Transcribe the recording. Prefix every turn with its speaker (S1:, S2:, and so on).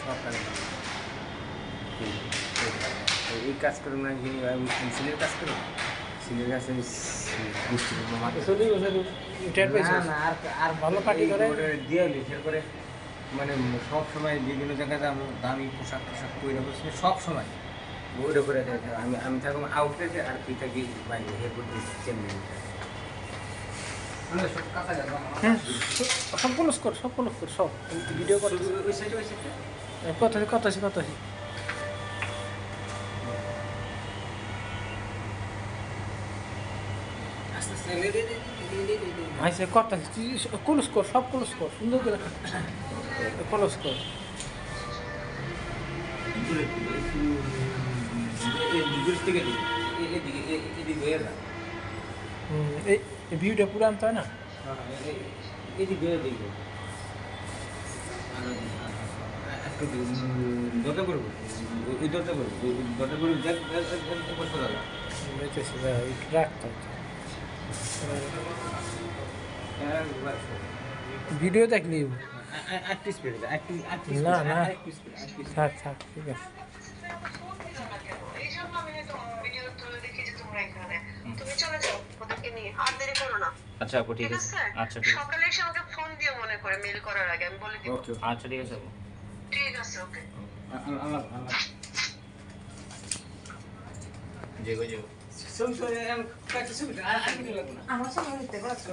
S1: সব কাজ এই কাজ করুন না সিলের কাজ করুন সিলের কাছে না আর ভালো পার্টি করে দিয়ে লিখে করে মানে সব সময় বিভিন্ন জায়গায় দামি পোশাক টোশাক তৈরি করছে সব সময় ওইটা করে আমি থাকবো আউটলেটে আর তুই থাকি বাইরে এরপর চেন্নাই
S2: সব ক্লোজ কর সব ভিডিও কর কথা আচ্ছা কথা ক্লোজ কর সব ক্লোজ কর সুন্দর করে ক্লোজ কর এই ভিউটা পুরো আনতে হয় না
S1: এদিকে দেখবো একটু দরজা করবো ওই দরজা করবো দরজা করবো
S2: রাখতে ভিডিও দেখলি না না থাক ঠিক আছে
S3: আচ্ছা আপু ঠিক আছে আচ্ছা সকালে এসে আমাকে ফোন দিও মনে করে মেল করার আগে আমি বলে দিব আচ্ছা ঠিক আছে আপু ঠিক আছে ওকে
S1: আল্লাহ
S3: জেগো
S1: সব সরে আমি কাছে শুনতে আর কি লাগবে না
S4: আমার সামনে নিতে পারছো